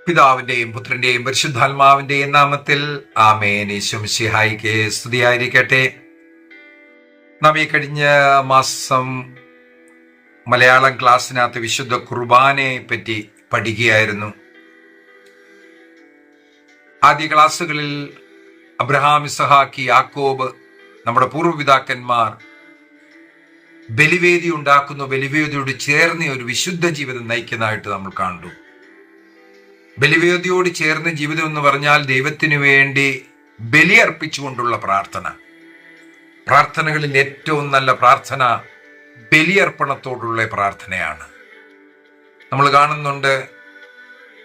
പിതാവിന്റെയും പുത്രന്റെയും പരിശുദ്ധാത്മാവിന്റെയും നാമത്തിൽ ആമേൻ. ഈശോ മിശിഹായിക്ക് സ്തുതിയായിരിക്കട്ടെ. നാം ഈ കഴിഞ്ഞ മാസം മലയാളം ക്ലാസ്സിനകത്ത് വിശുദ്ധ കുർബാനയെ പറ്റി പഠിക്കുകയായിരുന്നു. ആദ്യ ക്ലാസ്സുകളിൽ അബ്രഹാം, ഇസഹാക്ക്, യാക്കോബ്, നമ്മുടെ പൂർവ്വപിതാക്കന്മാർ ബലിവേദി ഉണ്ടാക്കുന്നു, ബലിവേദിയോട് ചേർന്ന് ഒരു വിശുദ്ധ ജീവിതം നയിക്കുന്നതായിട്ട് നമ്മൾ കണ്ടു. ബലിവേദിയോട് ചേർന്ന ജീവിതം എന്ന് പറഞ്ഞാൽ ദൈവത്തിനു വേണ്ടി ബലിയർപ്പിച്ചുകൊണ്ടുള്ള പ്രാർത്ഥന. പ്രാർത്ഥനകളിൽ ഏറ്റവും നല്ല പ്രാർത്ഥന ബലിയർപ്പണത്തോടുള്ള പ്രാർത്ഥനയാണ്. നമ്മൾ കാണുന്നുണ്ട്,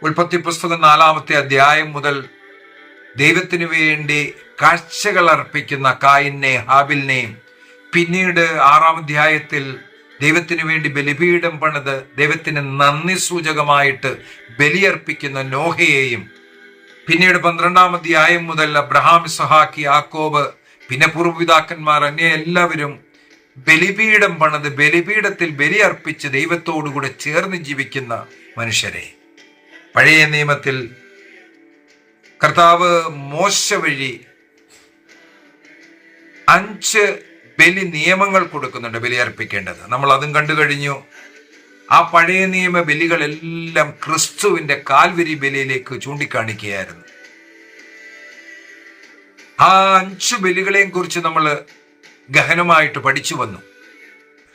ഉൽപ്പത്തി പുസ്തകം 4-ാമത്തെ അധ്യായം മുതൽ ദൈവത്തിനു വേണ്ടി കാഴ്ചകൾ അർപ്പിക്കുന്ന കായിനെയും ഹാബിലിനെയും, പിന്നീട് 6-ാം അധ്യായത്തിൽ ദൈവത്തിനു വേണ്ടി ബലിപീഠം പണിത് ദൈവത്തിന് നന്ദി സൂചകമായിട്ട് ബലിയർപ്പിക്കുന്ന നോഹയെയും, പിന്നീട് 12-ാം അധ്യായം മുതൽ അബ്രഹാം, ഇസഹാക്ക്, യാക്കോബ്, പിന്നെ പൂർവ്വപിതാക്കന്മാർ എല്ലാവരും ബലിപീഠം പണിത് ബലിപീഠത്തിൽ ബലിയർപ്പിച്ച് ദൈവത്തോടുകൂടെ ചേർന്ന് ജീവിക്കുന്ന മനുഷ്യരെ. പഴയ നിയമത്തിൽ കർത്താവ് മോശ വഴി 5 ബലി നിയമങ്ങൾ കൊടുക്കുന്നുണ്ട് ബലിയർപ്പിക്കേണ്ടത്. നമ്മൾ അതും കണ്ടു കഴിഞ്ഞു. ആ പഴയ നിയമ ബലികളെല്ലാം ക്രിസ്തുവിന്റെ കാൽവരി ബലിയിലേക്ക് ചൂണ്ടിക്കാണിക്കുകയായിരുന്നു. ആ 5 ബലികളെയും കുറിച്ച് നമ്മൾ ഗഹനമായിട്ട് പഠിച്ചു വന്നു.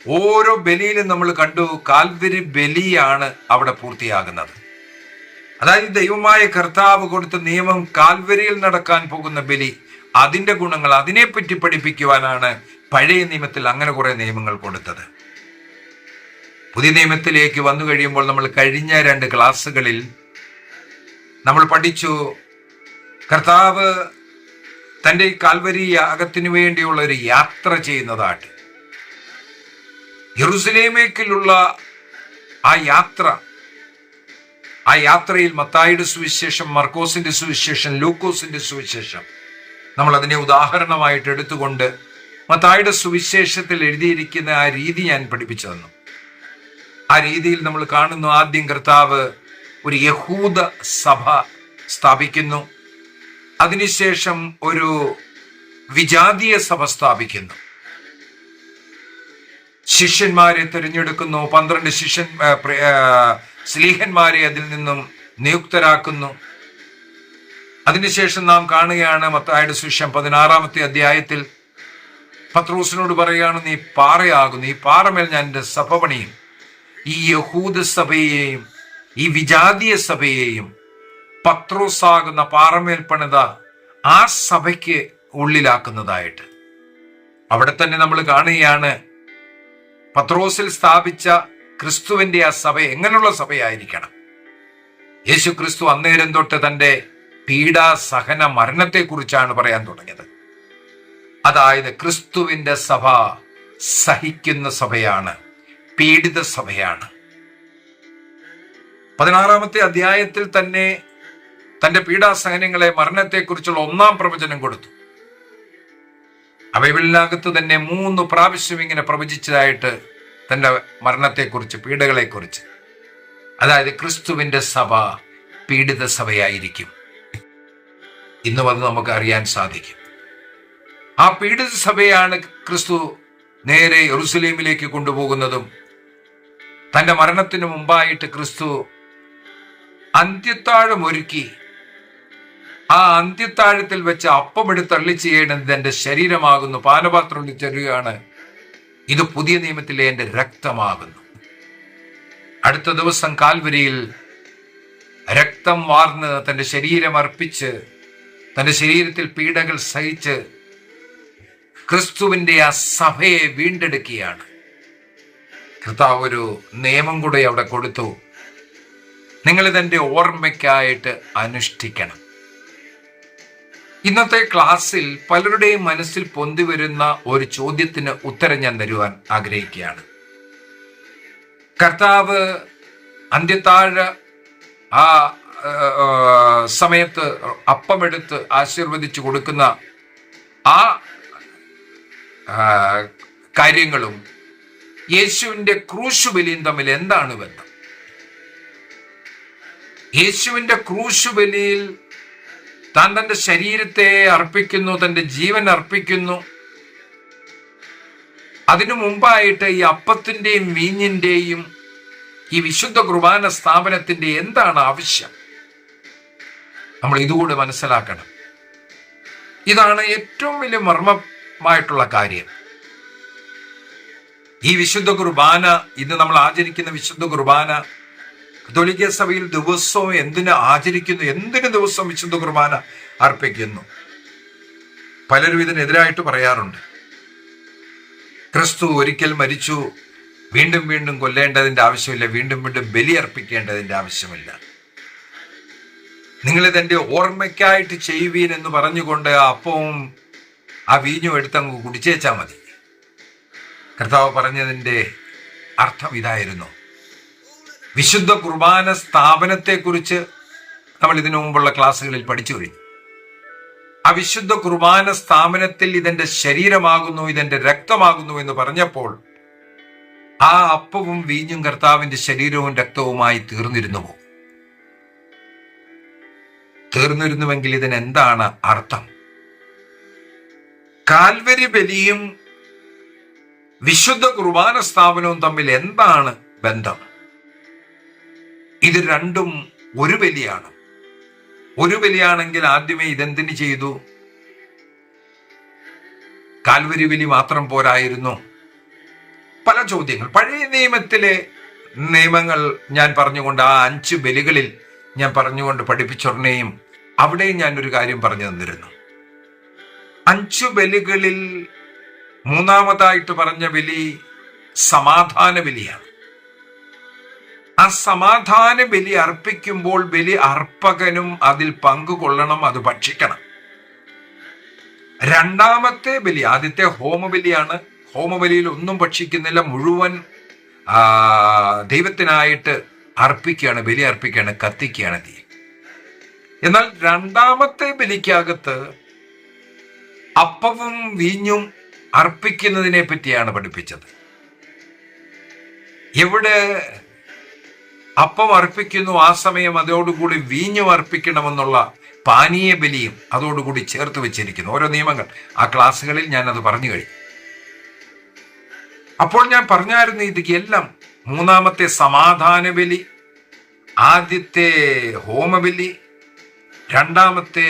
ഓരോ ബലിയിലും നമ്മൾ കണ്ടു കാൽവരി ബലിയാണ് അവിടെ പൂർത്തിയാകുന്നത്. അതായത് ദൈവമായ കർത്താവ് കൊടുത്ത നിയമം, കാൽവരിയിൽ നടക്കാൻ പോകുന്ന ബലി, അതിന്റെ ഗുണങ്ങൾ, അതിനെപ്പറ്റി പഠിപ്പിക്കുവാനാണ് പഴയ നിയമത്തിൽ അങ്ങനെ കുറെ നിയമങ്ങൾ കൊടുത്തത്. പുതിയ നിയമത്തിലേക്ക് വന്നു കഴിയുമ്പോൾ നമ്മൾ കഴിഞ്ഞ 2 ക്ലാസ്സുകളിൽ നമ്മൾ പഠിച്ചു, കർത്താവ് തൻ്റെ കാൽവരി യാഗത്തിനു വേണ്ടിയുള്ള ഒരു യാത്ര ചെയ്യുന്നതായിട്ട്. യെരൂശലേമിലേക്കുള്ള ആ യാത്രയിൽ മത്തായിയുടെ സുവിശേഷം, മർക്കോസിന്റെ സുവിശേഷം, ലൂക്കോസിന്റെ സുവിശേഷം നമ്മൾ അതിനെ ഉദാഹരണമായിട്ട് എടുത്തുകൊണ്ട് മത്തായിയുടെ സുവിശേഷത്തിൽ എഴുതിയിരിക്കുന്ന ആ രീതി ഞാൻ പഠിപ്പിച്ചു തന്നു. ആ രീതിയിൽ നമ്മൾ കാണുന്നു, ആദ്യം കർത്താവ് ഒരു യഹൂദ സഭ സ്ഥാപിക്കുന്നു, അതിനുശേഷം ഒരു വിജാതീയ സഭ സ്ഥാപിക്കുന്നു, ശിഷ്യന്മാരെ തിരഞ്ഞെടുക്കുന്നു, 12 സ്ലീഹന്മാരെ അതിൽ നിന്നും നിയുക്തരാക്കുന്നു. അതിനുശേഷം നാം കാണുകയാണ് മത്തായിയുടെ സുവിശേഷം 16-ാമത്തെ അധ്യായത്തിൽ പത്രോസിനോട് പറയുകയാണ്, നീ പാറയാകുന്നു, ഈ പാറമേൽ ഞാൻ എൻ്റെ സഭ പണിയും. ഈ യഹൂദ സഭയെയും ഈ വിജാതീയ സഭയെയും പത്രോസാകുന്ന പാറമേൽ പണിത ആ സഭയ്ക്ക് ഉള്ളിലാക്കുന്നതായിട്ട്. അവിടെ തന്നെ നമ്മൾ കാണുകയാണ്, പത്രോസിൽ സ്ഥാപിച്ച ക്രിസ്തുവിന്റെ ആ സഭ എങ്ങനെയുള്ള സഭയായിരിക്കണം. യേശു ക്രിസ്തു അന്നേരം തൊട്ട് തൻ്റെ പീഡാസഹന മരണത്തെക്കുറിച്ചാണ് പറയാൻ തുടങ്ങിയത്. അതായത് ക്രിസ്തുവിന്റെ സഭ സഹിക്കുന്ന സഭയാണ്, പീഡിത സഭയാണ്. 16-ാമത്തെ അധ്യായത്തിൽ തന്നെ തന്റെ പീഡാസഹനങ്ങളെ, മരണത്തെക്കുറിച്ചുള്ള 1-ാം പ്രവചനം കൊടുത്തു. ബൈബിളിനകത്ത് തന്നെ 3 പ്രാവശ്യം ഇങ്ങനെ പ്രവചിച്ചതായിട്ട് തന്റെ മരണത്തെക്കുറിച്ച്, പീഡകളെക്കുറിച്ച്. അതായത് ക്രിസ്തുവിന്റെ സഭ പീഡിത സഭയായിരിക്കും. ഇന്ന് വന്ന് നമുക്ക് അറിയാൻ സാധിക്കും. ആ പീഡിത സഭയാണ് ക്രിസ്തു നേരെ യെരൂശലേമിലേക്ക് കൊണ്ടുപോകുന്നതും. തന്റെ മരണത്തിന് മുമ്പായിട്ട് ക്രിസ്തു അന്ത്യത്താഴം ഒരുക്കി, ആ അന്ത്യത്താഴത്തിൽ വെച്ച് അപ്പമെടുത്ത് അരുളി ചെയ്യേണ്ടത് എന്റെ ശരീരമാകുന്നു, പാനപാത്രം ചെല്ലുകയാണ്, ഇത് പുതിയ നിയമത്തിലെ എന്റെ രക്തമാകുന്നു. അടുത്ത ദിവസം കാൽവരിയിൽ രക്തം വാർന്ന് തന്റെ ശരീരം അർപ്പിച്ച്, തന്റെ ശരീരത്തിൽ പീഡകൾ സഹിച്ച് ക്രിസ്തുവിന്റെ ആ സഭയെ വീണ്ടെടുക്കുകയാണ്. കർത്താവ് ഒരു നിയമം കൂടെ അവിടെ കൊടുത്തു, നിങ്ങളിതെന്റെ ഓർമ്മയ്ക്കായിട്ട് അനുഷ്ഠിക്കണം. ഇന്നത്തെ ക്ലാസ്സിൽ പലരുടെയും മനസ്സിൽ പൊന്തി വരുന്ന ഒരു ചോദ്യത്തിന് ഉത്തരം ഞാൻ തരുവാൻ ആഗ്രഹിക്കുകയാണ്. കർത്താവ് അന്ത്യത്താഴ ആ സമയത്ത് അപ്പമെടുത്ത് ആശീർവദിച്ചു കൊടുക്കുന്ന ആ കാര്യങ്ങളും യേശുവിന്റെ ക്രൂശ് ബലിയും തമ്മിൽ എന്താണ് ബന്ധം? യേശുവിന്റെ ക്രൂശ് ബലിയിൽ താൻ തന്റെ ശരീരത്തെ അർപ്പിക്കുന്നു, തന്റെ ജീവൻ അർപ്പിക്കുന്നു. അതിനു മുമ്പായിട്ട് ഈ അപ്പത്തിന്റെയും വീഞ്ഞിന്റെയും ഈ വിശുദ്ധ കുർബാന സ്ഥാപനത്തിന്റെ എന്താണ് ആവശ്യം? നമ്മൾ ഇതുകൂടി മനസ്സിലാക്കണം. ഇതാണ് ഏറ്റവും വലിയ മർമ്മമായിട്ടുള്ള കാര്യം. ഈ വിശുദ്ധ കുർബാന, ഇന്ന് നമ്മൾ ആചരിക്കുന്ന വിശുദ്ധ കുർബാന, കത്തോലിക്ക സഭയിൽ ദിവസവും എന്തിനു ആചരിക്കുന്നു? എന്തിനു ദിവസം വിശുദ്ധ കുർബാന അർപ്പിക്കുന്നു? പലരും ഇതിനെതിരായിട്ട് പറയാറുണ്ട്. ക്രിസ്തു ഒരിക്കൽ മരിച്ചു, വീണ്ടും വീണ്ടും കൊല്ലേണ്ടതിന്റെ ആവശ്യമില്ല, വീണ്ടും വീണ്ടും ബലി അർപ്പിക്കേണ്ടതിന്റെ ആവശ്യമില്ല. നിങ്ങളിതെന്റെ ഓർമ്മയ്ക്കായിട്ട് ചെയ്യുവീൻ എന്ന് പറഞ്ഞുകൊണ്ട് ആ അപ്പവും ആ വീഞ്ഞും എടുത്തങ്ങ് കുടിച്ചേച്ചാൽ മതി. കർത്താവ് പറഞ്ഞതിന്റെ അർത്ഥം ഇതായിരുന്നു. വിശുദ്ധ കുർബാന സ്ഥാപനത്തെക്കുറിച്ച് നമ്മൾ ഇതിനു മുമ്പുള്ള ക്ലാസ്സുകളിൽ പഠിച്ചു കഴിഞ്ഞു. ആ വിശുദ്ധ കുർബാന സ്ഥാപനത്തിൽ ഇതെന്റെ ശരീരമാകുന്നു, ഇതെന്റെ രക്തമാകുന്നു എന്ന് പറഞ്ഞപ്പോൾ ആ അപ്പവും വീഞ്ഞും കർത്താവിന്റെ ശരീരവും രക്തവുമായി തീർന്നിരുന്നുവെങ്കിൽ ഇതിനെന്താണ് അർത്ഥം? കാൽവരി ബലിയും വിശുദ്ധ കുർബാന സ്ഥാപനവും തമ്മിൽ എന്താണ് ബന്ധം? ഇത് രണ്ടും ഒരു ബലിയാണ്. ഒരു ബലിയാണെങ്കിൽ ആദ്യമേ ഇതെന്തിന് ചെയ്തു? കാൽവരി ബലി മാത്രം പോരായിരുന്നു. പല ചോദ്യങ്ങൾ പഴയ നിയമത്തിലെ നിയമങ്ങൾ ഞാൻ പറഞ്ഞുകൊണ്ട്, ആ 5 ബലികളിൽ ഞാൻ പറഞ്ഞുകൊണ്ട് പഠിപ്പിച്ചൊർണയും അവിടെയും ഞാൻ ഒരു കാര്യം പറഞ്ഞു തന്നിരുന്നു. 5 ബലികളിൽ മൂന്നാമതായിട്ട് പറഞ്ഞ ബലി സമാധാന ബലിയാണ്. ആ സമാധാന ബലി അർപ്പിക്കുമ്പോൾ ബലി അർപ്പകനും അതിൽ പങ്കുകൊള്ളണം, അത് ഭക്ഷിക്കണം. രണ്ടാമത്തെ ബലി, ആദ്യത്തെ ഹോമബലിയാണ്. ഹോമബലിയിൽ ഒന്നും ഭക്ഷിക്കുന്നില്ല, മുഴുവൻ ദൈവത്തിനായിട്ട് അർപ്പിക്കുകയാണ്, ബലി അർപ്പിക്കുകയാണ്, കത്തിക്കുകയാണ് തീ. എന്നാൽ രണ്ടാമത്തെ ബലിക്കകത്ത് അപ്പവും വീഞ്ഞും അർപ്പിക്കുന്നതിനെ പറ്റിയാണ് പഠിപ്പിച്ചത്. എവിടെ അപ്പം അർപ്പിക്കുന്നു ആ സമയം അതോടുകൂടി വീഞ്ഞും അർപ്പിക്കണമെന്നുള്ള പാനീയ ബലിയും അതോടുകൂടി ചേർത്ത് വെച്ചിരിക്കുന്നു. ഓരോ നിയമങ്ങൾ ആ ക്ലാസ്സുകളിൽ ഞാൻ അത് പറഞ്ഞു കഴിഞ്ഞു. അപ്പോൾ ഞാൻ പറഞ്ഞായിരുന്നു, ഇതൊക്കെല്ലാം മൂന്നാമത്തെ സമാധാന ബലി, ആദ്യത്തെ ഹോമബലി, രണ്ടാമത്തെ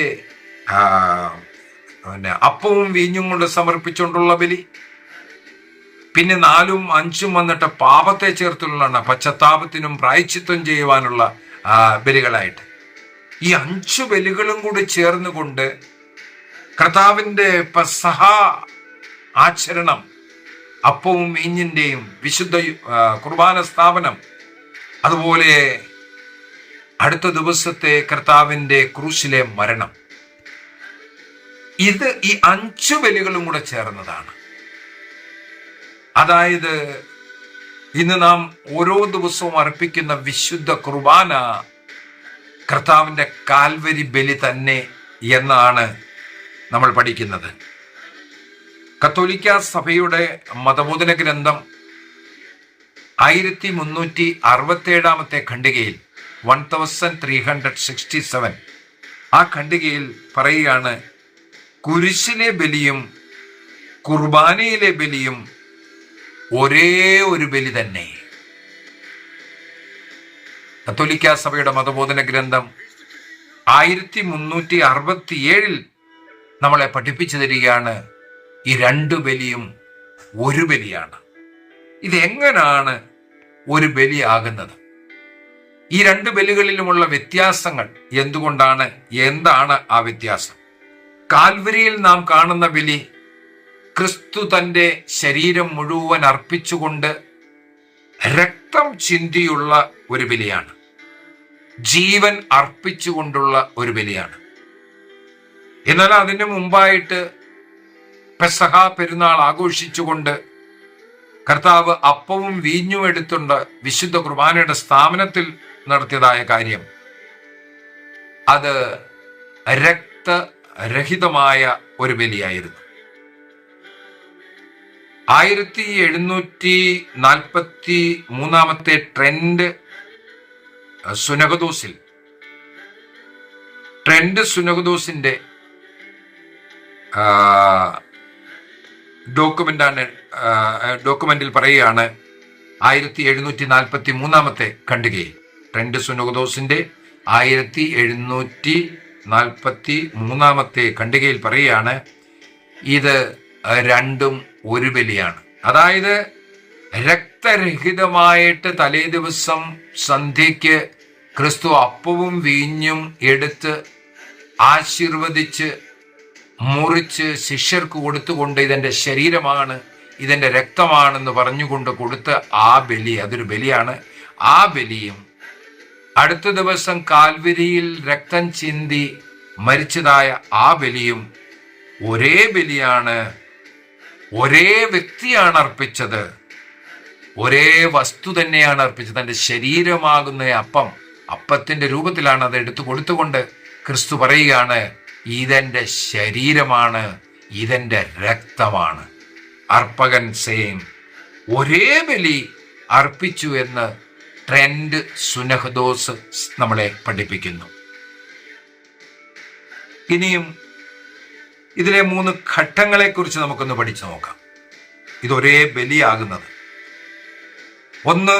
അപ്പവും വീഞ്ഞും കൊണ്ട് സമർപ്പിച്ചുകൊണ്ടുള്ള ബലി, പിന്നെ 4ഉം 5ഉം വന്നിട്ട് പാപത്തെ ചേർത്തുള്ള പശ്ചാത്താപത്തിനും പ്രായശ്ചിത്തം ചെയ്യുവാനുള്ള ബലികളായിട്ട് ഈ 5 ബലികളും കൂടി ചേർന്നുകൊണ്ട് കർത്താവിന്റെ പെസഹ ആചരണം, അപ്പവും വീഞ്ഞിന്റെയും വിശുദ്ധ കുർബാന സ്ഥാപനം, അതുപോലെ അടുത്ത ദിവസത്തെ കർത്താവിന്റെ ക്രൂശിലെ മരണം, ഇത് ഈ 5 ബലികളും കൂടെ ചേർന്നതാണ്. അതായത് ഇന്ന് നാം ഓരോ ദിവസവും അർപ്പിക്കുന്ന വിശുദ്ധ കുർബാന കർത്താവിന്റെ കാൽവരി ബലി തന്നെ എന്നാണ് നമ്മൾ പഠിക്കുന്നത്. കത്തോലിക്ക സഭയുടെ മതബോധന ഗ്രന്ഥം 1367 ഖണ്ഡികയിൽ 1367 ആ ഖണ്ഡികയിൽ പറയുകയാണ്, കുരിശിലെ ബലിയും കുർബാനയിലെ ബലിയും ഒരേ ഒരു ബലി തന്നെ. കത്തോലിക്ക സഭയുടെ മതബോധന ഗ്രന്ഥം 1367 നമ്മളെ പഠിപ്പിച്ചു തരികയാണ്, ഈ 2 ബലിയും ഒരു ബലിയാണ്. ഇതെങ്ങനാണ് ഒരു ബലിയാകുന്നത്? ഈ 2 ബലികളിലുമുള്ള വ്യത്യാസങ്ങൾ എന്തുകൊണ്ടാണ്? എന്താണ് ആ വ്യത്യാസം? കാൽവരിയിൽ നാം കാണുന്ന ബലി ക്രിസ്തു തന്റെ ശരീരം മുഴുവൻ അർപ്പിച്ചുകൊണ്ട് രക്തം ചിന്തിയുള്ള ഒരു ബലിയാണ്, ജീവൻ അർപ്പിച്ചുകൊണ്ടുള്ള ഒരു ബലിയാണ്. എന്നാൽ അതിന് മുമ്പായിട്ട് പെസഹ പെരുന്നാൾ ആഘോഷിച്ചുകൊണ്ട് കർത്താവ് അപ്പവും വീഞ്ഞും എടുത്തുകൊണ്ട് വിശുദ്ധ കുർബാനയുടെ സ്ഥാപനത്തിൽ നടത്തിയതായ കാര്യം, അത് രക്തരഹിതമായ ഒരു ബലിയായിരുന്നു. 1743 ട്രെൻഡ് സുനഗദോസിൽ ട്രെൻഡ് സുനഹദോസിന്റെ ഡോക്യുമെന്റിൽ പറയുകയാണ് 1743 ഖണ്ഡികയിൽ, ട്രെൻഡ് സുനഹദോസിന്റെ 1743 ഖണ്ഡികയിൽ പറയുകയാണ്, ഇത് രണ്ടും ഒരു ബലിയാണ്. അതായത് രക്തരഹിതമായിട്ട് തലേ ദിവസം സന്ധ്യയ്ക്ക് ക്രിസ്തു അപ്പവും വീഞ്ഞും എടുത്ത് ആശീർവദിച്ച് മുറിച്ച് ശിഷ്യർക്ക് കൊടുത്തുകൊണ്ട് ഇതെന്റെ ശരീരമാണ്, ഇതെന്റെ രക്തമാണെന്ന് പറഞ്ഞുകൊണ്ട് കൊടുത്ത ആ ബലി, അതൊരു ബലിയാണ്. ആ ബലിയും അടുത്ത ദിവസം കാൽവരിയിൽ രക്തം ചിന്തി മരിച്ചതായ ആ ബലിയും ഒരേ ബലിയാണ്. ഒരേ വ്യക്തിയാണ് അർപ്പിച്ചത്, ഒരേ വസ്തു തന്നെയാണ് അർപ്പിച്ചത്. തന്റെ ശരീരമാകുന്ന അപ്പത്തിന്റെ രൂപത്തിലാണ് അത് എടുത്തു കൊടുത്തുകൊണ്ട് ക്രിസ്തു പറയുകയാണ്, ഇതെന്റെ ശരീരമാണ്, ഇതെന്റെ രക്തമാണ്. അർപ്പകൻ സെയിം ഒരേ ബലി അർപ്പിച്ചു എന്ന് ട്രെൻഡ് സുനഹദോസ് നമ്മളെ പഠിപ്പിക്കുന്നു. ഇനിയും ഇതിലെ 3 ഘട്ടങ്ങളെ കുറിച്ച് നമുക്കൊന്ന് പഠിച്ചു നോക്കാം. ഇതൊരേ ബലിയാകുന്നത്. 1,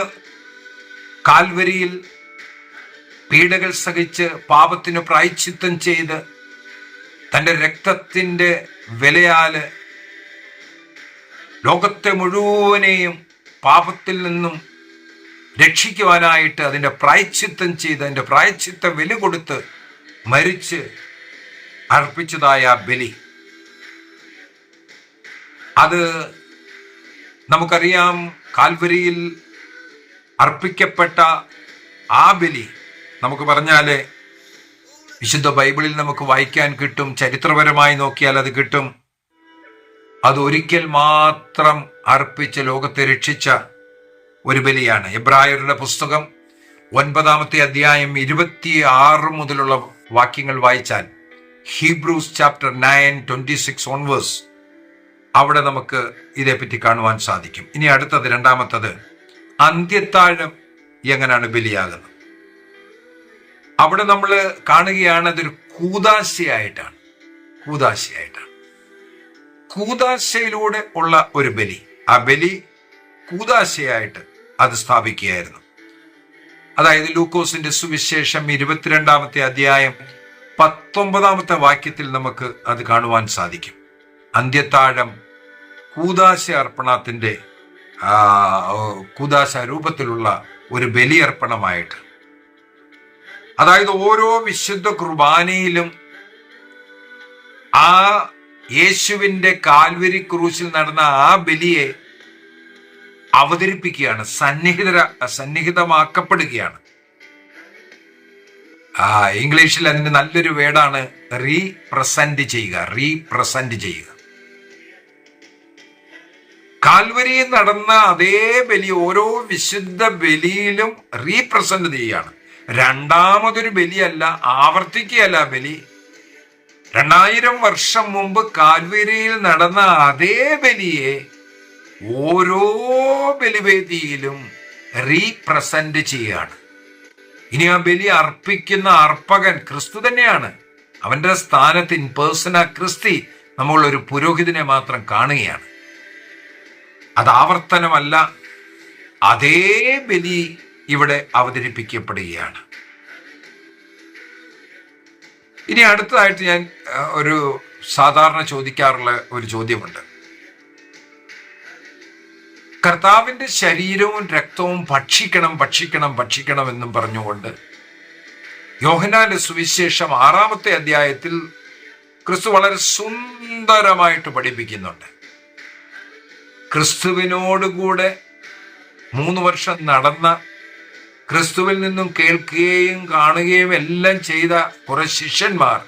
കാൽവരിയിൽ പീഡകൾ സഹിച്ച് പാപത്തിന് പ്രായശ്ചിത്തം ചെയ്ത് തന്റെ രക്തത്തിന്റെ വിലയാല് ലോകത്തെ മുഴുവനെയും പാപത്തിൽ നിന്നും രക്ഷിക്കുവാനായിട്ട് അതിന്റെ പ്രായശ്ചിത്തം ചെയ്ത് അതിന്റെ പ്രായശ്ചിത്ത വില കൊടുത്ത് മരിച്ച് അർപ്പിച്ചതായ ബലി, അത് നമുക്കറിയാം. കാൽവരിയിൽ അർപ്പിക്കപ്പെട്ട ആ ബലി നമുക്ക് പറഞ്ഞാല് വിശുദ്ധ ബൈബിളിൽ നമുക്ക് വായിക്കാൻ കിട്ടും. ചരിത്രപരമായി നോക്കിയാൽ അത് കിട്ടും. അത് ഒരിക്കൽ മാത്രം അർപ്പിച്ച് ലോകത്തെ രക്ഷിച്ച ഒരു ബലിയാണ്. എബ്രായരുടെ പുസ്തകം 9-ാമത്തെ അധ്യായം 26 മുതലുള്ള വാക്യങ്ങൾ വായിച്ചാൽ, ഹീബ്രൂസ് ചാപ്റ്റർ 9:26 ഓൺവേഴ്സ്, അവിടെ നമുക്ക് ഇതേപ്പറ്റി കാണുവാൻ സാധിക്കും. ഇനി അടുത്തത്, 2-ാമത്തത്, അന്ത്യത്താഴം എങ്ങനെയാണ് ബലിയാകുന്നത്. അവിടെ നമ്മൾ കാണുകയാണ് അതൊരു കൂദാശയായിട്ടാണ്. കൂദാശയിലൂടെ ഉള്ള ഒരു ബലി. ആ ബലി കൂദാശയായിട്ട് അത് സ്ഥാപിക്കുകയായിരുന്നു. അതായത് ലൂക്കോസിന്റെ സുവിശേഷം 22-ാമത്തെ അധ്യായം 19-ാമത്തെ വാക്യത്തിൽ നമുക്ക് അത് കാണുവാൻ സാധിക്കും. അന്ത്യത്താഴം കൂദാശ അർപ്പണത്തിന്റെ കൂദാശ രൂപത്തിലുള്ള ഒരു ബലിയർപ്പണമായിട്ട്, അതായത് ഓരോ വിശുദ്ധ കുർബാനയിലും ആ യേശുവിന്റെ കാൽവരി ക്രൂശിൽ നടന്ന ആ ബലിയെ അവതരിപ്പിക്കുകയാണ്, സന്നിഹിതമാക്കപ്പെടുകയാണ്. ഇംഗ്ലീഷിൽ അതിന് നല്ലൊരു വേർഡാണ് റീപ്രസന്റ് ചെയ്യുക. കാൽവരിയിൽ നടന്ന അതേ ബലി ഓരോ വിശുദ്ധ ബലിയിലും റീപ്രസന്റ് ചെയ്യുകയാണ്. രണ്ടാമതൊരു ബലിയല്ല, ആവർത്തിക്കുകയല്ല ബലി. 2000 വർഷം മുമ്പ് കാൽവരിയിൽ നടന്ന അതേ ബലിയെ ഓരോ ബലിവേദിയിലും റീപ്രസന്റ് ചെയ്യുകയാണ്. ഇനി ആ ബലി അർപ്പിക്കുന്ന അർപ്പകൻ ക്രിസ്തു തന്നെയാണ്. അവന്റെ സ്ഥാനത്ത് ഇൻ പേഴ്സണ ക്രിസ്തി നമ്മൾ ഒരു പുരോഹിതനെ മാത്രം കാണുകയാണ്. അത് ആവർത്തനമല്ല, അതേ ബലി ഇവിടെ അവതരിപ്പിക്കപ്പെടുകയാണ്. ഇനി അടുത്തതായിട്ട് ഞാൻ ഒരു സാധാരണ ചോദിക്കാറുള്ള ഒരു ചോദ്യമുണ്ട്. കർത്താവിന്റെ ശരീരവും രക്തവും ഭക്ഷിക്കണം എന്നും പറഞ്ഞുകൊണ്ട് യോഹന്നാന്റെ സുവിശേഷം 6-ാമത്തെ അധ്യായത്തിൽ ക്രിസ്തു വളരെ സുന്ദരമായിട്ട് പഠിപ്പിക്കുന്നുണ്ട്. ക്രിസ്തുവിനോടുകൂടെ 3 വർഷം നടന്ന, ക്രിസ്തുവിൽ നിന്നും കേൾക്കുകയും കാണുകയും എല്ലാം ചെയ്ത കുറെ ശിഷ്യന്മാർ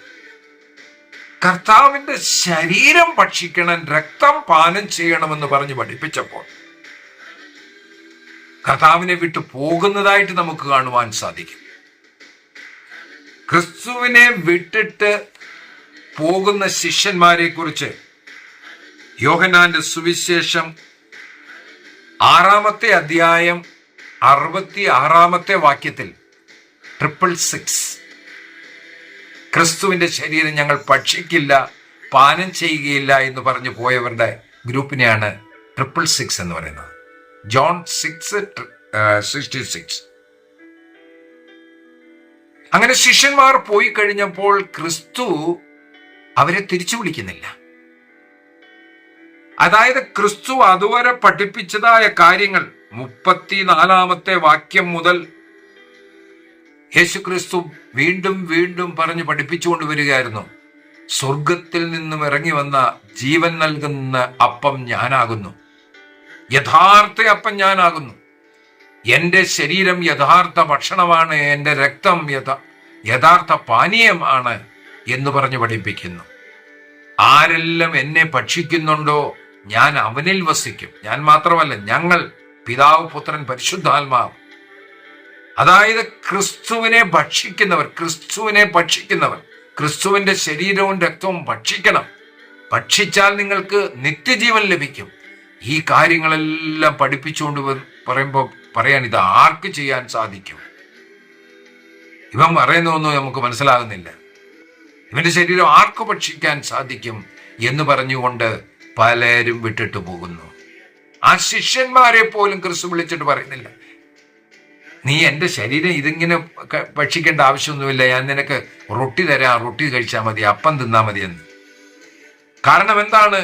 കർത്താവിന്റെ ശരീരം ഭക്ഷിക്കണം, രക്തം പാനം ചെയ്യണമെന്ന് പറഞ്ഞ് പഠിപ്പിച്ചപ്പോൾ കർത്താവിനെ വിട്ടു പോകുന്നതായിട്ട് നമുക്ക് കാണുവാൻ സാധിക്കും. ക്രിസ്തുവിനെ വിട്ടിട്ട് പോകുന്ന ശിഷ്യന്മാരെ കുറിച്ച് യോഹന്നാന്റെ സുവിശേഷം 6-ാമത്തെ അധ്യായം 66-ാമത്തെ വാക്യത്തിൽ 666 ക്രിസ്തുവിന്റെ ശരീരം ഞങ്ങൾ ഭക്ഷിക്കില്ല, പാനം ചെയ്യുകയില്ല എന്ന് പറഞ്ഞു പോയവരുടെ ഗ്രൂപ്പിനെയാണ് 666 എന്ന് പറയുന്നത്. ജോൺ 6:66. അങ്ങനെ ശിഷ്യന്മാർ പോയി കഴിഞ്ഞപ്പോൾ ക്രിസ്തു അവരെ തിരിച്ചു വിളിക്കുന്നില്ല. അതായത് ക്രിസ്തു അതുവരെ പഠിപ്പിച്ചതായ കാര്യങ്ങൾ 34 വാക്യം മുതൽ യേശു ക്രിസ്തു വീണ്ടും വീണ്ടും പറഞ്ഞ് പഠിപ്പിച്ചുകൊണ്ട് വരികയായിരുന്നു. സ്വർഗത്തിൽ നിന്നും ഇറങ്ങി വന്ന ജീവൻ നൽകുന്ന അപ്പം ഞാനാകുന്നു, യഥാർത്ഥ അപ്പം ഞാനാകുന്നു, എൻ്റെ ശരീരം യഥാർത്ഥ ഭക്ഷണമാണ്, എൻ്റെ രക്തം യഥാർത്ഥ പാനീയമാണ് എന്ന് പറഞ്ഞ് പഠിപ്പിക്കുന്നു. ആരെല്ലാം എന്നെ ഭക്ഷിക്കുന്നുണ്ടോ ഞാൻ അവനിൽ വസിക്കും. ഞാൻ മാത്രമല്ല, ഞങ്ങൾ, പിതാവ്, പുത്രൻ, പരിശുദ്ധാത്മാവ്. അതായത് ക്രിസ്തുവിനെ ഭക്ഷിക്കുന്നവർ ക്രിസ്തുവിന്റെ ശരീരവും രക്തവും ഭക്ഷിക്കണം. ഭക്ഷിച്ചാൽ നിങ്ങൾക്ക് നിത്യജീവൻ ലഭിക്കും. ഈ കാര്യങ്ങളെല്ലാം പഠിപ്പിച്ചുകൊണ്ട് പറയുമ്പോൾ പറയാൻ ഇത് ആർക്ക് ചെയ്യാൻ സാധിക്കും? ഇവൻ പറയുന്നൊന്നും നമുക്ക് മനസ്സിലാകുന്നില്ല. ഇവന്റെ ശരീരം ആർക്ക് ഭക്ഷിക്കാൻ സാധിക്കും എന്ന് പറഞ്ഞുകൊണ്ട് പലരും വിട്ടിട്ട് പോകുന്നു. ആ ശിഷ്യന്മാരെ പോലും ക്രിസ്തു വിളിച്ചിട്ട് പറയുന്നില്ല, നീ എൻ്റെ ശരീരം ഇതിങ്ങനെ ഭക്ഷിക്കേണ്ട ആവശ്യമൊന്നുമില്ല, ഞാൻ നിനക്ക് റൊട്ടി തരാം, റൊട്ടി കഴിച്ചാൽ മതി, അപ്പം തിന്നാ മതി എന്ന്. കാരണം എന്താണ്?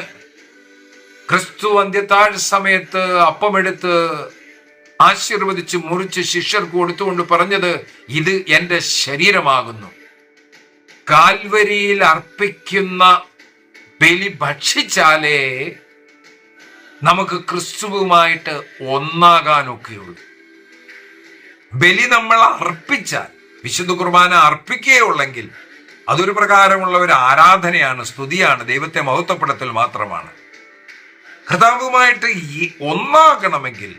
ക്രിസ്തു അന്ത്യത്താഴ് സമയത്ത് അപ്പമെടുത്ത് ആശീർവദിച്ച് മുറിച്ച് ശിഷ്യർക്ക് കൊടുത്തുകൊണ്ട് പറഞ്ഞത്, ഇത് എൻ്റെ ശരീരമാകുന്നു. കാൽവരിയിൽ അർപ്പിക്കുന്ന ബലി ഭക്ഷിച്ചാലേ നമുക്ക് ക്രിസ്തുവുമായിട്ട് ഒന്നാകാനൊക്കെയുള്ളൂ. ബലി നമ്മൾ അർപ്പിച്ചാൽ, വിശുദ്ധ കുർബാന അർപ്പിക്കുകയുള്ളെങ്കിൽ അതൊരു പ്രകാരമുള്ള ഒരു ആരാധനയാണ്, സ്തുതിയാണ്, ദൈവത്തെ മഹത്വപ്പെടുത്തൽ മാത്രമാണ്. കർത്താവുമായിട്ട് ഒന്നാകണമെങ്കിൽ,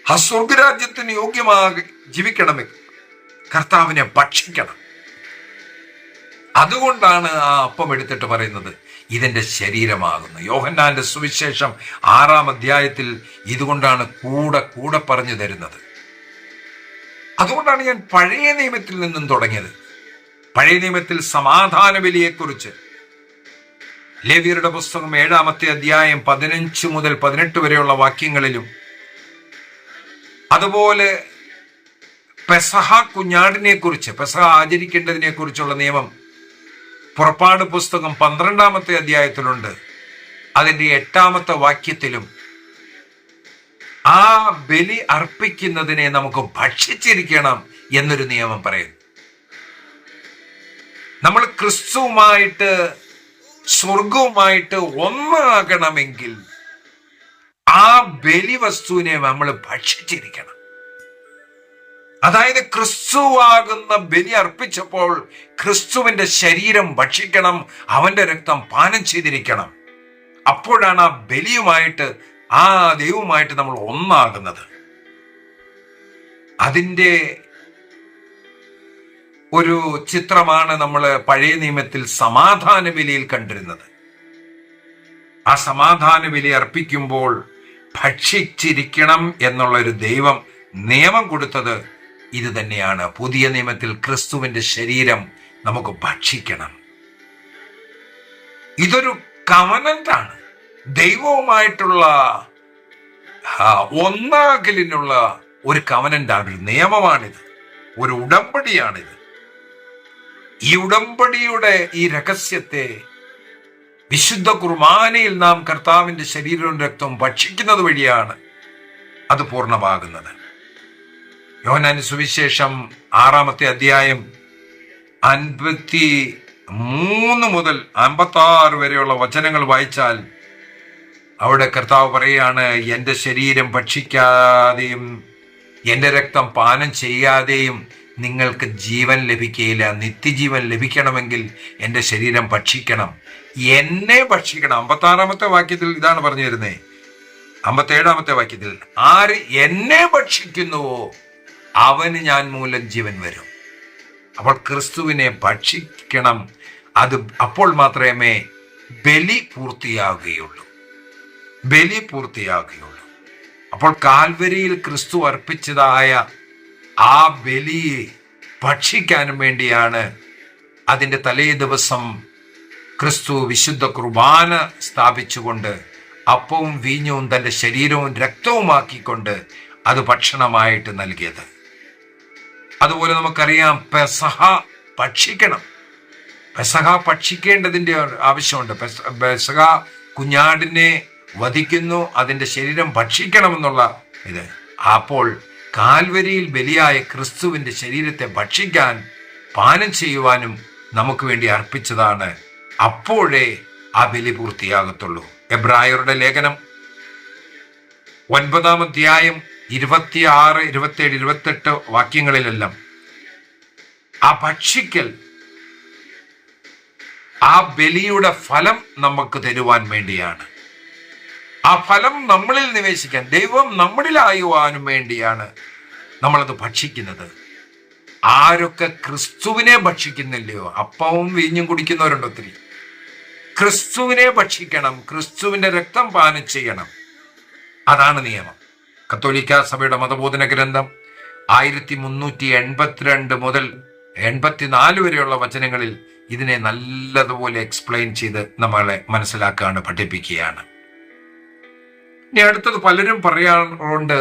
ആ സ്വർഗരാജ്യത്തിന് യോഗ്യമായി ജീവിക്കണമെങ്കിൽ കർത്താവിനെ ഭക്ഷിക്കണം. അതുകൊണ്ടാണ് ആ അപ്പം എടുത്തിട്ട് പറയുന്നത്, ഇതെന്റെ ശരീരമാകുന്നു. യോഹന്നാന്റെ സുവിശേഷം 6-ാം അധ്യായത്തിൽ ഇതുകൊണ്ടാണ് കൂടെ പറഞ്ഞു തരുന്നത്. അതുകൊണ്ടാണ് ഞാൻ പഴയ നിയമത്തിൽ നിന്നും തുടങ്ങിയത്. പഴയ നിയമത്തിൽ സമാധാന ബലിയെക്കുറിച്ച് ലേവ്യരുടെ പുസ്തകം 7-ാമത്തെ അധ്യായം 15 മുതൽ 18 വരെയുള്ള വാക്യങ്ങളിലും, അതുപോലെ പെസഹ കുഞ്ഞാടിനെ കുറിച്ച്, പെസഹ ആചരിക്കേണ്ടതിനെ കുറിച്ചുള്ള നിയമം പുറപ്പാട് പുസ്തകം 12-ാമത്തെ അധ്യായത്തിലുണ്ട്. അതിന്റെ 8-ാമത്തെ വാക്യത്തിലും ആ ബലി അർപ്പിക്കുന്നതിനെ നമുക്ക് ഭക്ഷിച്ചിരിക്കണം എന്നൊരു നിയമം പറയുന്നു. നമ്മൾ ക്രിസ്തുവുമായിട്ട് സ്വർഗവുമായിട്ട് ഒന്നാകണമെങ്കിൽ ആ ബലി വസ്തുവിനെ നമ്മൾ ഭക്ഷിച്ചിരിക്കണം. അതായത് ക്രിസ്തുവാകുന്ന ബലി അർപ്പിച്ചപ്പോൾ ക്രിസ്തുവിന്റെ ശരീരം ഭക്ഷിക്കണം, അവന്റെ രക്തം പാനം ചെയ്തിരിക്കണം. അപ്പോഴാണ് ആ ബലിയുമായിട്ട്, ആ ദൈവവുമായിട്ട് നമ്മൾ ഒന്നാകുന്നത്. അതിൻ്റെ ഒരു ചിത്രമാണ് നമ്മൾ പഴയ നിയമത്തിൽ സമാധാന ബലിയിൽ കണ്ടിരുന്നത്. ആ സമാധാന ബലി അർപ്പിക്കുമ്പോൾ ഭക്ഷിച്ചിരിക്കണം എന്നുള്ളൊരു ദൈവം നിയമം കൊടുത്തത് ഇത് തന്നെയാണ്. പുതിയ നിയമത്തിൽ ക്രിസ്തുവിന്റെ ശരീരം നമുക്ക് ഭക്ഷിക്കണം. ഇതൊരു കവനന്റാണ്, ദൈവവുമായിട്ടുള്ള ഒന്നാകലിനുള്ള ഒരു കവനന്റാണ്, ഒരു നിയമമാണിത്, ഒരു ഉടമ്പടിയാണിത്. ഈ ഉടമ്പടിയുടെ ഈ രഹസ്യത്തെ വിശുദ്ധ കുർബാനയിൽ നാം കർത്താവിന്റെ ശരീരവും രക്തവും ഭക്ഷിക്കുന്നത് വഴിയാണ് അത് പൂർണ്ണമാകുന്നത്. യോഹന്നാന്റെ സുവിശേഷം 6-ാമത്തെ അധ്യായം 53 മുതൽ 56 വരെയുള്ള വചനങ്ങൾ വായിച്ചാൽ അവിടെ കർത്താവ് പറയുകയാണ്, എൻ്റെ ശരീരം ഭക്ഷിക്കാതെയും എൻ്റെ രക്തം പാനം ചെയ്യാതെയും നിങ്ങൾക്ക് ജീവൻ ലഭിക്കുകയില്ല. നിത്യജീവൻ ലഭിക്കണമെങ്കിൽ എൻ്റെ ശരീരം ഭക്ഷിക്കണം, എന്നെ ഭക്ഷിക്കണം. 56-ാമത്തെ വാക്യത്തിൽ ഇതാണ് പറഞ്ഞു തരുന്നത്. 57-ാമത്തെ വാക്യത്തിൽ, ആര് എന്നെ ഭക്ഷിക്കുന്നുവോ അവന് ഞാൻ മൂലം ജീവൻ വരും. അപ്പോൾ ക്രിസ്തുവിനെ ഭക്ഷിക്കണം. അപ്പോൾ മാത്രമേ ബലി പൂർത്തിയാകുകയുള്ളൂ. അപ്പോൾ കാൽവരിയിൽ ക്രിസ്തു അർപ്പിച്ചതായ ആ ബലിയെ ഭക്ഷിക്കാനും വേണ്ടിയാണ് അതിൻ്റെ തലേ ദിവസം ക്രിസ്തു വിശുദ്ധ കുർബാന സ്ഥാപിച്ചുകൊണ്ട് അപ്പവും വീഞ്ഞവും തൻ്റെ ശരീരവും രക്തവുമാക്കിക്കൊണ്ട് അത് ഭക്ഷണമായിട്ട് നൽകിയത്. അതുപോലെ നമുക്കറിയാം പെസഹ ഭക്ഷിക്കണം. പെസഹ ഭക്ഷിക്കേണ്ടതിൻ്റെ ആവശ്യമുണ്ട്. പെസഹ കുഞ്ഞാടിനെ വധിക്കുന്നു, അതിൻ്റെ ശരീരം ഭക്ഷിക്കണമെന്നുള്ള ഇത്. അപ്പോൾ കാൽവരിയിൽ ബലിയായ ക്രിസ്തുവിൻ്റെ ശരീരത്തെ ഭക്ഷിക്കാൻ പാനം ചെയ്യുവാനും നമുക്ക് വേണ്ടി അർപ്പിച്ചതാണ്. അപ്പോഴേ ആ ബലി പൂർത്തിയാകത്തുള്ളൂ. എബ്രായരുടെ ലേഖനം 9-ാം അധ്യായം 26, 27, 28 വാക്യങ്ങളിലെല്ലാം ആ ഭക്ഷിക്കൽ, ആ ബലിയുടെ ഫലം നമുക്ക് തരുവാൻ വേണ്ടിയാണ്. ആ ഫലം നമ്മളിൽ നിവേശിക്കാൻ, ദൈവം നമ്മളിലായുവാനും വേണ്ടിയാണ് നമ്മളത് ഭക്ഷിക്കുന്നത്. ആരൊക്കെ ക്രിസ്തുവിനെ ഭക്ഷിക്കുന്നില്ലയോ, അപ്പവും വീഞ്ഞും കുടിക്കുന്നവരുണ്ട് ഒത്തിരി. ക്രിസ്തുവിനെ ഭക്ഷിക്കണം, ക്രിസ്തുവിന്റെ രക്തം പാനം ചെയ്യണം. അതാണ് നിയമം. കത്തോലിക്ക സഭയുടെ മതബോധന ഗ്രന്ഥം 1382 മുതൽ 84 വരെയുള്ള വചനങ്ങളിൽ ഇതിനെ നല്ലതുപോലെ എക്സ്പ്ലെയിൻ ചെയ്ത് നമ്മളെ മനസ്സിലാക്കുകയാണ്, പഠിപ്പിക്കുകയാണ്. ഇനി അടുത്തത് പലരും പറയാറുണ്ട്,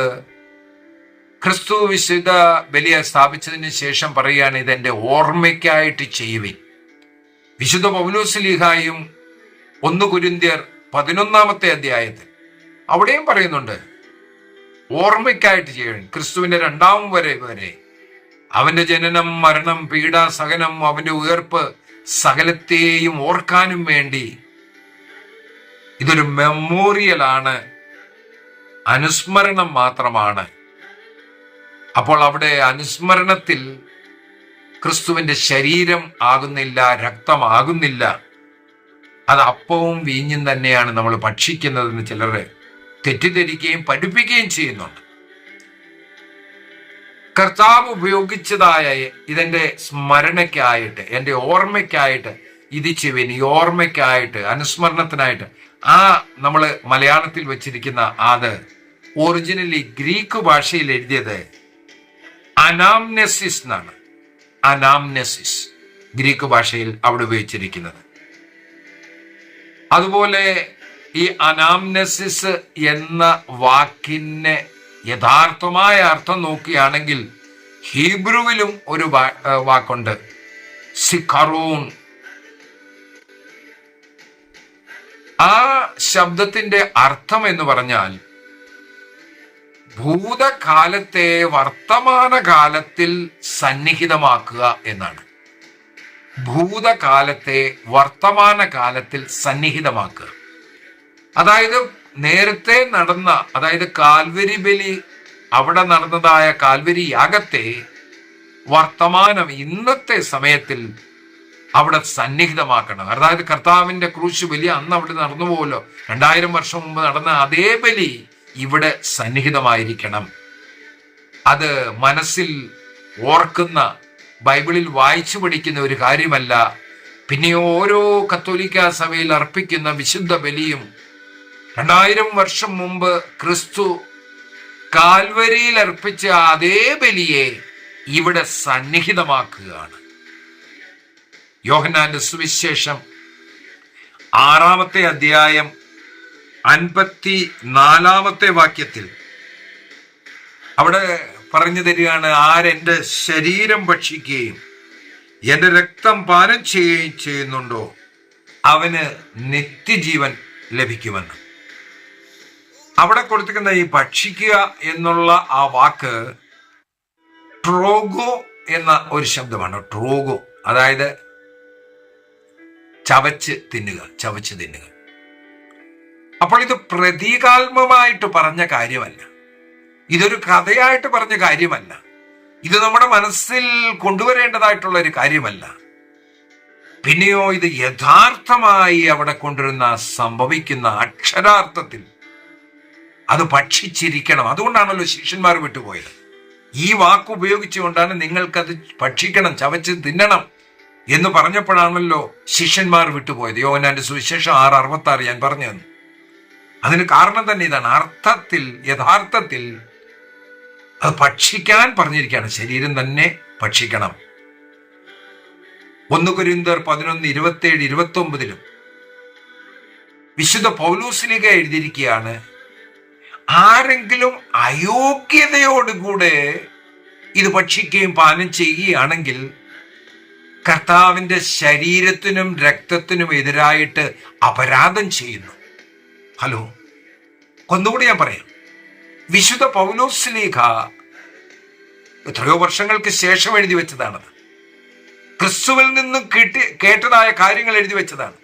ക്രിസ്തു വിശുദ്ധ ബലിയെ സ്ഥാപിച്ചതിന് ശേഷം പറയുകയാണ്, ഇതെന്റെ ഓർമ്മയ്ക്കായിട്ട് ചെയ്യുവിൻ. വിശുദ്ധ പൗലോസ്ലീഹായും 1 കൊരിന്ത്യർ 11-ാമത്തെ അധ്യായത്തിൽ അവിടെയും പറയുന്നുണ്ട്, ഓർമ്മയ്ക്കായിട്ട് ചെയ്യണം. ക്രിസ്തുവിന്റെ 2ാം വരെ അവന്റെ ജനനം, മരണം, പീഡ, സഹനം, അവന്റെ ഉയർപ്പ് സകലത്തെയും ഓർക്കാനും വേണ്ടി. ഇതൊരു മെമ്മോറിയലാണ്, അനുസ്മരണം മാത്രമാണ്. അപ്പോൾ അവിടെ അനുസ്മരണത്തിൽ ക്രിസ്തുവിന്റെ ശരീരം ആകുന്നില്ല, രക്തമാകുന്നില്ല, അത് അപ്പവും വീഞ്ഞും തന്നെയാണ് നമ്മൾ ഭക്ഷിക്കുന്നതെന്ന് ചിലർ തെറ്റിദ്ധരിക്കുകയും പഠിപ്പിക്കുകയും ചെയ്യുന്നുണ്ട്. കർത്താവ് ഉപയോഗിച്ചതായ ഇതിന്റെ സ്മരണയ്ക്കായിട്ട്, എൻ്റെ ഓർമ്മയ്ക്കായിട്ട് ഇത് ചെയ്യുവിൻ, ഈ ഓർമ്മയ്ക്കായിട്ട്, അനുസ്മരണത്തിനായിട്ട്. ആ നമ്മൾ മലയാളത്തിൽ വെച്ചിരിക്കുന്ന അത് ഒറിജിനലി ഗ്രീക്ക് ഭാഷയിൽ എഴുതിയത് അനാംനെസിസ് എന്നാണ്. അനാംനെസിസ് ഗ്രീക്ക് ഭാഷയിൽ അവിടെ ഉപയോഗിച്ചിരിക്കുന്നത്. അതുപോലെ ഈ അനാംനെസിസ് എന്ന വാക്കിന് യഥാർത്ഥമായ അർത്ഥം നോക്കുകയാണെങ്കിൽ ഹീബ്രുവിലും ഒരു വാക്കുണ്ട്, സിഖറൂൺ. ആ ശബ്ദത്തിന്റെ അർത്ഥം എന്ന് പറഞ്ഞാൽ ഭൂതകാലത്തെ വർത്തമാനകാലത്തിൽ സന്നിഹിതമാക്കുക എന്നാണ്. ഭൂതകാലത്തെ വർത്തമാനകാലത്തിൽ സന്നിഹിതമാക്കുക. അതായത് നേരത്തെ നടന്ന, അതായത് കാൽവരി ബലി, അവിടെ നടന്നതായ കാൽവരി യാഗത്തെ വർത്തമാനം, ഇന്നത്തെ സമയത്തിൽ അവിടെ സന്നിഹിതമാക്കണം. അതായത് കർത്താവിന്റെ ക്രൂശ് ബലി അന്ന് അവിടെ നടന്നു പോകുമല്ലോ, 2000 വർഷം മുമ്പ് നടന്ന അതേ ബലി ഇവിടെ സന്നിഹിതമായിരിക്കണം. അത് മനസ്സിൽ ഓർക്കുന്ന, ബൈബിളിൽ വായിച്ചു പഠിക്കുന്ന ഒരു കാര്യമല്ല. പിന്നെ ഓരോ കത്തോലിക്ക സഭയിൽ അർപ്പിക്കുന്ന വിശുദ്ധ ബലിയും 2000 വർഷം മുമ്പ് ക്രിസ്തു കാൽവരിയിൽ അർപ്പിച്ച അതേ ബലിയെ ഇവിടെ സന്നിഹിതമാക്കുകയാണ്. യോഹന്നാന്റെ സുവിശേഷം 6-ാമത്തെ അധ്യായം 54-ാമത്തെ വാക്യത്തിൽ അവിടെ പറഞ്ഞു തരികയാണ്, ആരെന്റെ ശരീരം ഭക്ഷിക്കുകയും എന്റെ രക്തം പാനം ചെയ്യുകയും ചെയ്യുന്നുണ്ടോ അവന് നിത്യജീവൻ ലഭിക്കുമെന്ന്. അവിടെ കൊടുത്തിരിക്കുന്ന ഈ ഭക്ഷിക്കുക എന്നുള്ള ആ വാക്ക് ട്രോഗോ എന്ന ഒരു ശബ്ദമാണ്. ട്രോഗോ അതായത് ചവച്ച് തിന്നുക. അപ്പോൾ ഇത് പ്രതീകാത്മകമായിട്ട് പറഞ്ഞ കാര്യമല്ല, ഇതൊരു കഥയായിട്ട് പറഞ്ഞ കാര്യമല്ല, ഇത് നമ്മുടെ മനസ്സിൽ കൊണ്ടുവരേണ്ടതായിട്ടുള്ള ഒരു കാര്യമല്ല. പിന്നെയോ ഇത് യഥാർത്ഥമായി അവിടെ കൊണ്ടുവരുന്ന, സംഭവിക്കുന്ന, അക്ഷരാർത്ഥത്തിൽ അത് ഭക്ഷിച്ചിരിക്കണം. അതുകൊണ്ടാണല്ലോ ശിഷ്യന്മാർ വിട്ടുപോയത്. ഈ വാക്ക് ഉപയോഗിച്ചുകൊണ്ടാണ് നിങ്ങൾക്കത് ഭക്ഷിക്കണം, ചവച്ച് തിന്നണം എന്ന് പറഞ്ഞപ്പോഴാണല്ലോ ശിഷ്യന്മാർ വിട്ടുപോയത്. യോഹന്നാന്റെ സുവിശേഷം 6:66 ഞാൻ പറഞ്ഞു തന്നു. അതിന് കാരണം തന്നെ ഇതാണ്. അർത്ഥത്തിൽ, യഥാർത്ഥത്തിൽ അത് ഭക്ഷിക്കാൻ പറഞ്ഞിരിക്കുകയാണ്. ശരീരം തന്നെ ഭക്ഷിക്കണം. 1 കൊരിന്ത്യർ 11:27-29 വിശുദ്ധ പൗലോസ്ലീഹ എഴുതിയിരിക്കുകയാണ്, ആരെങ്കിലും അയോഗ്യതയോടുകൂടെ ഇത് ഭക്ഷിക്കുകയും പാനം ചെയ്യുകയാണെങ്കിൽ കർത്താവിന്റെ ശരീരത്തിനും രക്തത്തിനും എതിരായിട്ട് അപരാധം ചെയ്യുന്നു. ഹലോ, ഒന്നുകൂടി ഞാൻ പറയാം. വിശുദ്ധ പൗലോസ്ലീഹ എത്രയോ വർഷങ്ങൾക്ക് ശേഷം എഴുതി വെച്ചതാണത്. ക്രിസ്തുവിൽ നിന്നും കേട്ടതായ കാര്യങ്ങൾ എഴുതി വെച്ചതാണ്.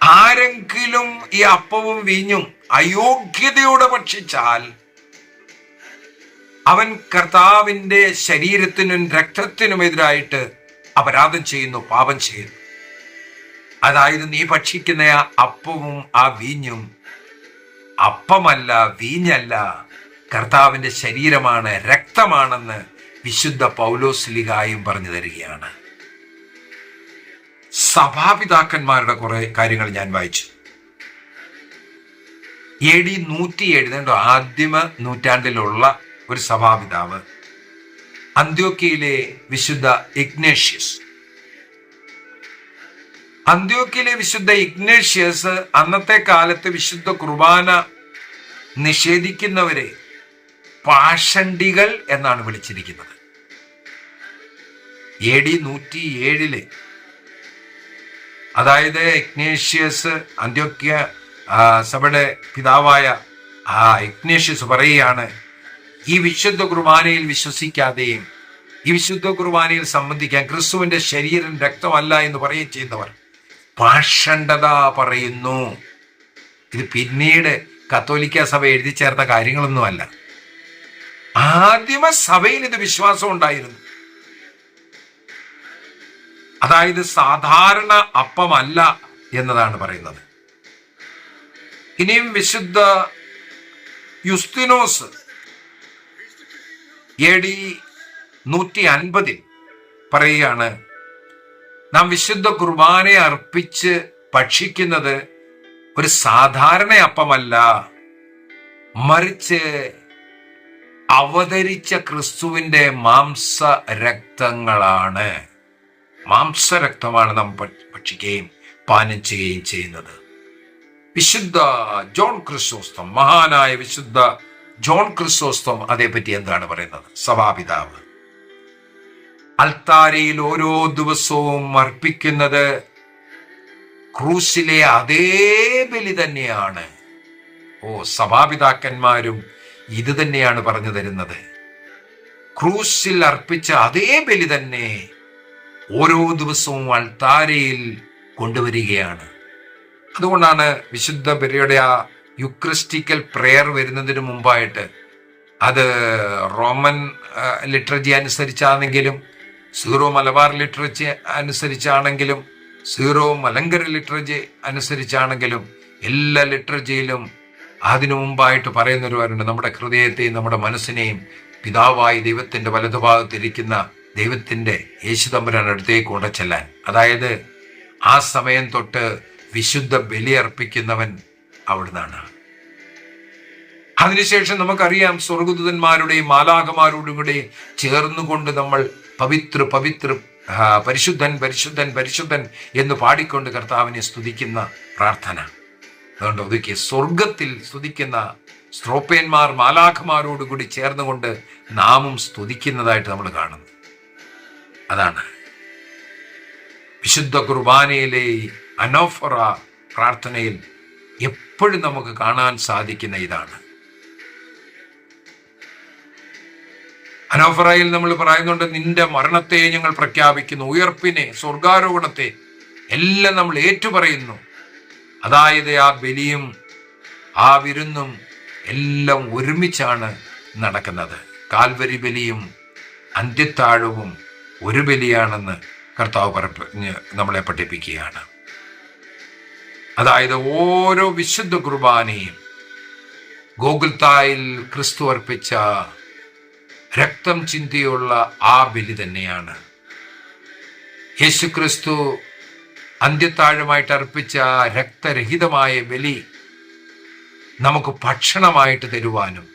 ആരെങ്കിലും ഈ അപ്പവും വീഞ്ഞും അയോഗ്യതയോടെ ഭക്ഷിച്ചാൽ അവൻ കർത്താവിന്റെ ശരീരത്തിനും രക്തത്തിനും എതിരായിട്ട് അപരാധം ചെയ്യുന്നു, പാപം ചെയ്യുന്നു. അതായത് നീ ഭക്ഷിക്കുന്ന ആ അപ്പവും ആ വീഞ്ഞും അപ്പമല്ല, വീഞ്ഞല്ല, കർത്താവിന്റെ ശരീരമാണ്, രക്തമാണെന്ന് വിശുദ്ധ പൗലോസ്ലീഹായും പറഞ്ഞു തരികയാണ്. സഭാപിതാക്കന്മാരുടെ കുറെ കാര്യങ്ങൾ ഞാൻ വായിച്ചു. AD 107 ആദ്യമ നൂറ്റാണ്ടിലുള്ള ഒരു സഭാപിതാവ്, അന്ത്യോക്യയിലെ വിശുദ്ധ ഇഗ്നേഷ്യസ്. അന്ത്യോക്യയിലെ വിശുദ്ധ ഇഗ്നേഷ്യസ് അന്നത്തെ കാലത്ത് വിശുദ്ധ കുർബാന നിഷേധിക്കുന്നവരെ പാഷണ്ഡികൾ എന്നാണ് വിളിച്ചിരിക്കുന്നത്. AD 107 അതായത് ഇഗ്നേഷ്യസ്, അന്ത്യോക്യ സഭയുടെ പിതാവായ ഇഗ്നേഷ്യസ് പറയുകയാണ്, ഈ വിശുദ്ധ കുർബാനയിൽ വിശ്വസിക്കാതെയും ഈ വിശുദ്ധ കുർബാനയിൽ സംബന്ധിക്കാൻ ക്രിസ്തുവിന്റെ ശരീരം രക്തമല്ല എന്ന് പറയുകയും ചെയ്യുന്നവർ പാഷണ്ഡത പറയുന്നു. ഇത് പിന്നീട് കത്തോലിക്ക സഭ എഴുതി ചേർത്ത കാര്യങ്ങളൊന്നുമല്ല. ആദിമ സഭയിൽ ഇത് വിശ്വാസം ഉണ്ടായിരുന്നു. അതായത് സാധാരണ അപ്പമല്ല എന്നതാണ് പറയുന്നത്. ഇനിയും വിശുദ്ധ യുസ്തിനോസ് AD 150 പറയുകയാണ്, നാം വിശുദ്ധ കുർബാനയെ അർപ്പിച്ച് ഭക്ഷിക്കുന്നത് ഒരു സാധാരണ അപ്പമല്ല, മറിച്ച് അവതരിച്ച ക്രിസ്തുവിന്റെ മാംസരക്തങ്ങളാണ്. മാംസരക്തമാണ് നാം ഭക്ഷിക്കുകയും പാനം ചെയ്യുകയും ചെയ്യുന്നത്. വിശുദ്ധ ജോൺ ക്രിസോസ്റ്റം, മഹാനായ വിശുദ്ധ ജോൺ ക്രിസോസ്റ്റം അതേപറ്റി എന്താണ് പറയുന്നത്? സഭാപിതാവ് അൽത്താരയിൽ ഓരോ ദിവസവും അർപ്പിക്കുന്നത് ക്രൂസിലെ അതേ ബലി തന്നെയാണ്. സഭാപിതാക്കന്മാരും ഇത് തന്നെയാണ് പറഞ്ഞു തരുന്നത്. ക്രൂസിൽ അർപ്പിച്ച അതേ ബലി തന്നെ ഓരോ ദിവസവും അൾത്താരയിൽ കൊണ്ടുവരികയാണ്. അതുകൊണ്ടാണ് വിശുദ്ധ ബലിയുടെ ആ യുക്രിസ്റ്റിക്കൽ പ്രെയർ വരുന്നതിന് മുമ്പായിട്ട് അത് റോമൻ ലിറ്ററജി അനുസരിച്ചാണെങ്കിലും സീറോ മലബാർ ലിറ്ററജി അനുസരിച്ചാണെങ്കിലും സീറോ മലങ്കര ലിറ്ററജി അനുസരിച്ചാണെങ്കിലും എല്ലാ ലിറ്ററജിയിലും അതിനു മുമ്പായിട്ട് പറയുന്നൊരു കാര്യമുണ്ട്, നമ്മുടെ ഹൃദയത്തെയും നമ്മുടെ മനസ്സിനെയും പിതാവായി ദൈവത്തിന്റെ വലതുഭാഗത്തിരിക്കുന്ന ദൈവത്തിന്റെ യേശുതമ്പുരാൻ അടുത്തേക്ക് കൊണ്ടുചെല്ലാൻ. അതായത് ആ സമയം തൊട്ട് വിശുദ്ധ ബലി അർപ്പിക്കുന്നവൻ അവിടുന്നാണ്. അതിനുശേഷം നമുക്കറിയാം, സ്വർഗദൂതന്മാരുടെയും മാലാഖമാരോടും കൂടെ ചേർന്നുകൊണ്ട് നമ്മൾ പവിത്ര പവിത്ര പരിശുദ്ധൻ പരിശുദ്ധൻ പരിശുദ്ധൻ എന്ന് പാടിക്കൊണ്ട് കർത്താവിനെ സ്തുതിക്കുന്ന പ്രാർത്ഥന. അതുകൊണ്ട് ഒതുക്കി സ്വർഗത്തിൽ സ്തുതിക്കുന്ന സ്ത്രോപ്പേന്മാർ മാലാഖമാരോടുകൂടി ചേർന്നുകൊണ്ട് നാമും സ്തുതിക്കുന്നതായിട്ട് നമ്മൾ കാണുന്നു. അതാണ് വിശുദ്ധ കുർബാനയിലെ അനോഫറ പ്രാർത്ഥനയിൽ എപ്പോഴും നമുക്ക് കാണാൻ സാധിക്കുന്ന ഇതാണ്. അനോഫറയിൽ നമ്മൾ പറയുന്നുണ്ട്, നിന്റെ മരണത്തെ ഞങ്ങൾ പ്രഖ്യാപിക്കുന്നു, ഉയർപ്പിനെ, സ്വർഗാരോഹണത്തെ എല്ലാം നമ്മൾ ഏറ്റുപറയുന്നു. അതായത് ആ ബലിയും ആ വിരുന്നും എല്ലാം ഒരുമിച്ചാണ് നടക്കുന്നത്. കാൽവരി ബലിയും അന്ത്യത്താഴവും ഒരു ബലിയാണെന്ന് കർത്താവ് നമ്മളെ പഠിപ്പിക്കുകയാണ്. അതായത് ഓരോ വിശുദ്ധ കുർബാനയും ഗോകുൽത്തായിൽ ക്രിസ്തു അർപ്പിച്ച രക്തം ചിന്തിയുള്ള ആ ബലി തന്നെയാണ്. യേശു ക്രിസ്തു അന്ത്യത്താഴമായിട്ട് അർപ്പിച്ച രക്തരഹിതമായ ബലി നമുക്ക് ഭക്ഷണമായിട്ട് തരുവാനും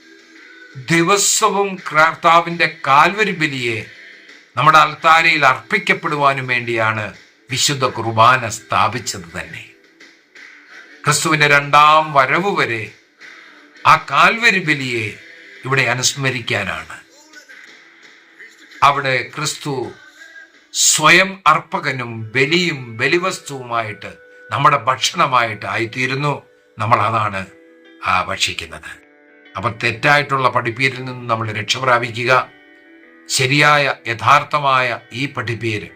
ദിവസവും കർത്താവിൻ്റെ കാൽവരി ബലിയെ നമ്മുടെ അൾത്താരയിൽ അർപ്പിക്കപ്പെടുവാനും വേണ്ടിയാണ് വിശുദ്ധ കുർബാന സ്ഥാപിച്ചത് തന്നെ. ക്രിസ്തുവിന്റെ രണ്ടാം വരവ് വരെ ആ കാൽവരി ബലിയെ ഇവിടെ അനുസ്മരിക്കാനാണ്. അവിടെ ക്രിസ്തു സ്വയം അർപ്പകനും ബലിയും ബലിവസ്തുവുമായിട്ട് നമ്മുടെ ഭക്ഷണമായിട്ട് ആയിത്തീരുന്നു. നമ്മൾ അതാണ് ഭക്ഷിക്കുന്നത്. അപ്പൊ തെറ്റായിട്ടുള്ള പഠിപ്പീരിൽ നിന്ന് നമ്മൾ രക്ഷ പ്രാപിക്കുക. ശരിയായ യഥാർത്ഥമായ ഈ പഠിപ്പീര്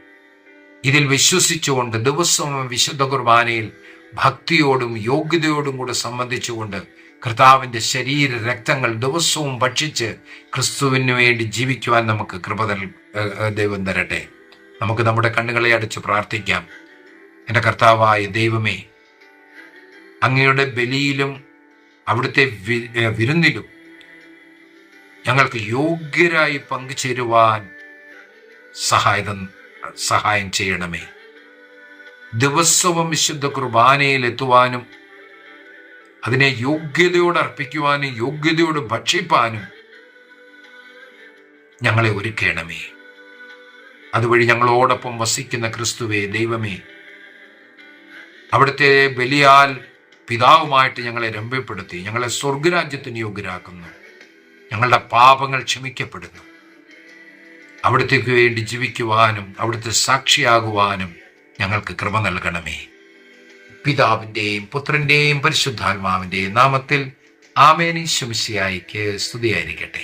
ഇതിൽ വിശ്വസിച്ചുകൊണ്ട് ദിവസവും വിശുദ്ധ കുർബാനയിൽ ഭക്തിയോടും യോഗ്യതയോടും കൂടെ സംബന്ധിച്ചുകൊണ്ട് കർത്താവിന്റെ ശരീര രക്തങ്ങൾ ദിവസവും ഭക്ഷിച്ച് ക്രിസ്തുവിന് വേണ്ടി ജീവിക്കുവാൻ നമുക്ക് ദൈവം തരട്ടെ. നമുക്ക് നമ്മുടെ കണ്ണുകളെ അടച്ച് പ്രാർത്ഥിക്കാം. എൻ്റെ കർത്താവായ ദൈവമേ, അങ്ങയുടെ ബലിയിലും അവിടുത്തെ വിരുന്നിലും ഞങ്ങൾക്ക് യോഗ്യരായി പങ്കുചേരുവാൻ സഹായം ചെയ്യണമേ. ദിവസവും വിശുദ്ധ കുർബാനയിൽ എത്തുവാനും അതിനെ യോഗ്യതയോട് അർപ്പിക്കുവാനും യോഗ്യതയോട് ഭക്ഷിപ്പാനും ഞങ്ങളെ ഒരുക്കണമേ. അതുവഴി ഞങ്ങളോടൊപ്പം വസിക്കുന്ന ക്രിസ്തുവേ ദൈവമേ, അവിടുത്തെ ബലിയാൽ പിതാവുമായിട്ട് ഞങ്ങളെ രമ്യപ്പെടുത്തി ഞങ്ങളെ സ്വർഗരാജ്യത്തിന് യോഗ്യരാക്കുന്നു. ഞങ്ങളുടെ പാപങ്ങൾ ക്ഷമിക്കപ്പെടുന്നു. അവിടുത്തേക്ക് വേണ്ടി ജീവിക്കുവാനും അവിടുത്തെ സാക്ഷിയാകുവാനും ഞങ്ങൾക്ക് കൃപ നൽകണമേ. പിതാവിൻ്റെയും പുത്രൻ്റെയും പരിശുദ്ധാത്മാവിൻ്റെയും നാമത്തിൽ ആമേൻ. ഈശോ മിശിഹായ്ക്ക് സ്തുതിയായിരിക്കട്ടെ.